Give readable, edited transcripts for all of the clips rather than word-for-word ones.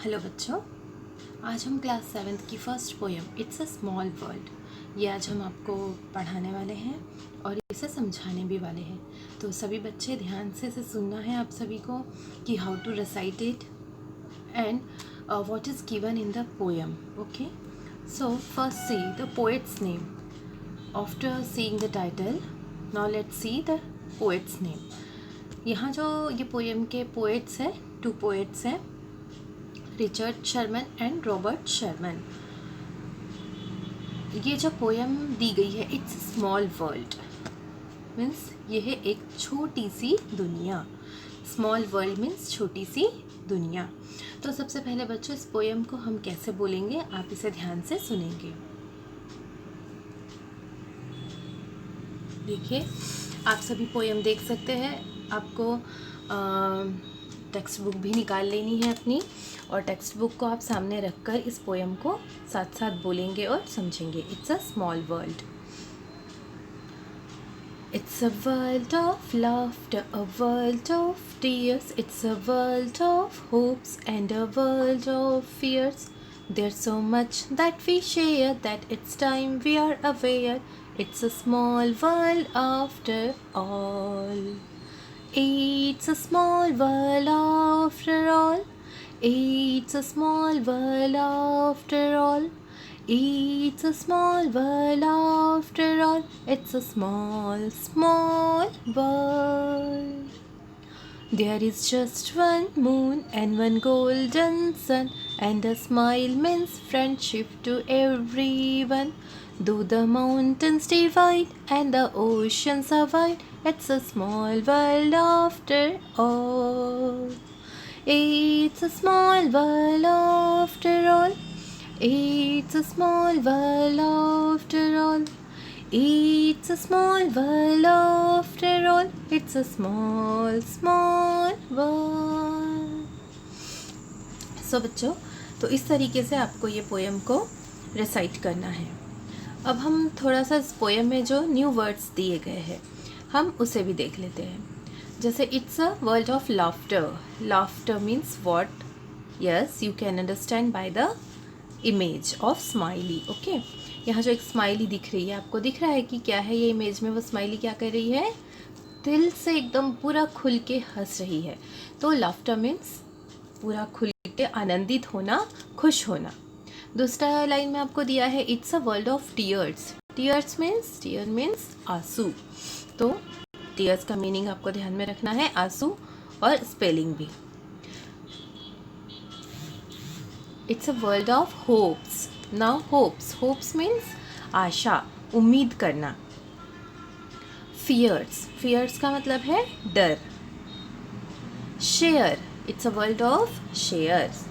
Hello बच्चों, आज हम क्लास 7th की first poem it's a small world ये आज हम आपको पढ़ाने वाले हैं और इसे समझाने भी वाले हैं। तो सभी बच्चे ध्यान से इसे सुनना है आप सभी को कि how to recite it and what is given in the poem. Okay, so first see the poet's name. After seeing the title, now let's see the poet's name. यहाँ जो ये पोएम के पोएट्स हैं, 2 पोएट्स हैं, Richard Sherman and Robert Sherman. ये जो poem दी गई है इट्स स्मॉल वर्ल्ड मीन्स ये है एक छोटी सी दुनिया। स्मॉल वर्ल्ड मीन्स छोटी सी दुनिया। तो सबसे पहले बच्चों इस पोएम को हम कैसे बोलेंगे, आप इसे ध्यान से सुनेंगे। देखिए, आप सभी पोएम देख सकते हैं। आपको टेक्स्ट बुक भी निकाल लेनी है अपनी, और टेक्स्ट बुक को आप सामने रखकर इस पोएम को साथ साथ बोलेंगे और समझेंगे। It's a small world. It's a world of laughter, a world of tears. It's a world of hopes and a world of fears. There's so much that we share that it's time we are aware. It's a small world after all. It's a small world after all. It's a small world after all. It's a small world after all. It's a small, small world. There is just one moon and one golden sun, and a smile means friendship to everyone. Though the mountains divide and the oceans are wide, it's a small world after all. It's a small world after all. It's a small world after all. It's a small world after all. It's a small, small world. So बच्चों, तो इस तरीके से आपको ये poem को recite करना है। अब हम थोड़ा सा इस पोएम में जो न्यू वर्ड्स दिए गए हैं हम उसे भी देख लेते हैं। जैसे it's a world of laughter. Laughter means what? Yes, you can understand by the image of smiley. Okay, यहाँ जो एक स्माइली दिख रही है, आपको दिख रहा है कि क्या है ये इमेज में? वो स्माइली क्या कर रही है? दिल से एकदम पूरा खुल के हंस रही है। तो लाफ्टर मीन्स पूरा खुल के आनंदित होना, खुश होना। दूसरा लाइन में आपको दिया है it's a world of tears. Tears means, tear means आंसू। तो टीयर्स का मीनिंग आपको ध्यान में रखना है, आंसू, और स्पेलिंग भी। It's a world of hopes. Now hopes, hopes means आशा, उम्मीद करना। फियर्स, फियर्स का मतलब है डर। Share, it's a world of shares.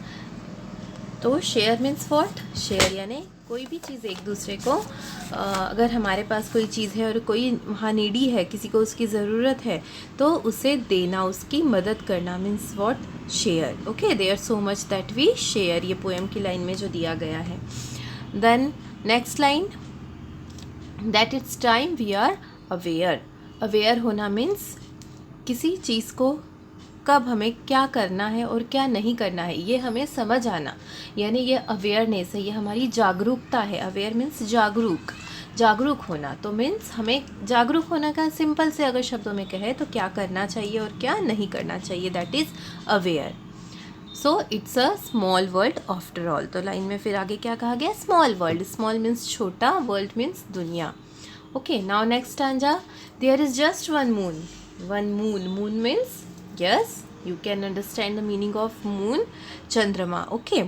तो शेयर मीन्स व्हाट? शेयर यानी कोई भी चीज़ एक दूसरे को, अगर हमारे पास कोई चीज़ है और कोई वहाँ नीडी है, किसी को उसकी ज़रूरत है, तो उसे देना, उसकी मदद करना means what? Share. Okay, there so much that we share, ये पोएम की लाइन में जो दिया गया है। Then next line, that it's time we are aware. Aware होना मीन्स किसी चीज़ को कब हमें क्या करना है और क्या नहीं करना है ये हमें समझ आना, यानी ये अवेयरनेस है, ये हमारी जागरूकता है। अवेयर मीन्स जागरूक, जागरूक होना। तो मीन्स हमें जागरूक होना का सिंपल से अगर शब्दों में कहे तो क्या करना चाहिए और क्या नहीं करना चाहिए, that is aware. So it's a small world after all. तो लाइन में फिर आगे क्या कहा गया? Small world. स्मॉल मीन्स छोटा, वर्ल्ड मीन्स दुनिया। Okay, now next stanza, there is just one moon. One moon, moon means, yes, you can understand the meaning of moon, chandrama. Okay,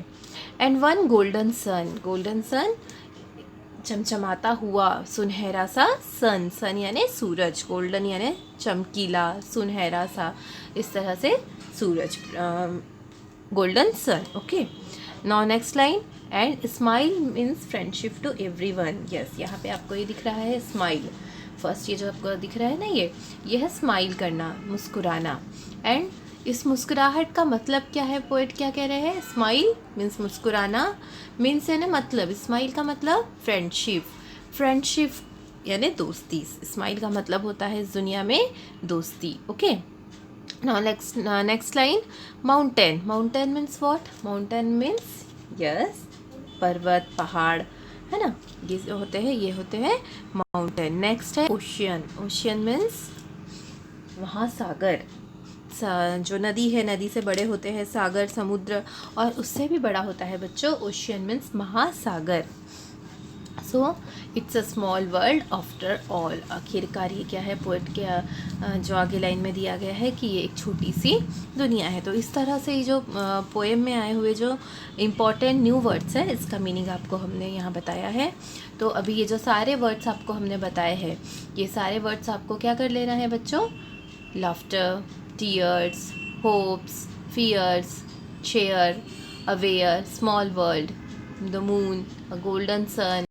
and one golden sun. golden sun चमचमाता हुआ सुनहरा सा सन। सन यानी सूरज, golden यानी चमकीला, सुनहरा सा, इस तरह से सूरज, golden sun. Okay, now next line, and smile means friendship to everyone. Yes, यहाँ पे आपको ये दिख रहा है स्माइल। फर्स्ट ये जो आपको दिख रहा है ना, ये है स्माइल करना, मुस्कुराना। एंड इस मुस्कुराहट का मतलब क्या है? पोएट क्या कह रहे हैं? स्माइल मीन्स मुस्कुराना, मीन्स यानी मतलब, स्माइल का मतलब फ्रेंडशिप। फ्रेंडशिप यानी दोस्ती। स्माइल का मतलब होता है इस दुनिया में दोस्ती। Okay, Now next line, mountain. Mountain means what? Mountain means yes, पर्वत, पहाड़, है ना, ये होते हैं, ये होते हैं माउंटेन. नेक्स्ट है ओशियन. ओशियन मीन्स वहाँ सागर, जो नदी है, नदी से बड़े होते हैं सागर, समुद्र, और उससे भी बड़ा होता है बच्चों ओशियन मीन्स महासागर. सो it's a small world after all. आखिरकार ये क्या है, पोएट के जो आगे लाइन में दिया गया है कि ये एक छोटी सी दुनिया है. तो इस तरह से ये जो पोएम में आए हुए जो इम्पॉर्टेंट न्यू वर्ड्स हैं, इसका मीनिंग आपको हमने यहाँ बताया है. तो अभी ये जो सारे वर्ड्स आपको हमने बताए हैं, ये सारे वर्ड्स आपको क्या कर लेना है बच्चों? Laughter, tears, hopes, fears, share, aware, small world, the moon, a golden sun,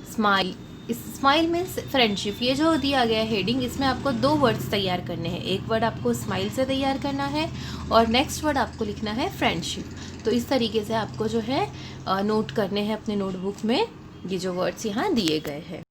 smile. इस स्माइल मीन्स फ्रेंडशिप. ये जो दिया गया है हेडिंग, इसमें आपको 2 वर्ड्स तैयार करने हैं. एक वर्ड आपको स्माइल से तैयार करना है और नेक्स्ट वर्ड आपको लिखना है फ्रेंडशिप. तो इस तरीके से आपको जो है नोट करने हैं अपने नोटबुक में ये जो वर्ड्स यहाँ दिए गए हैं.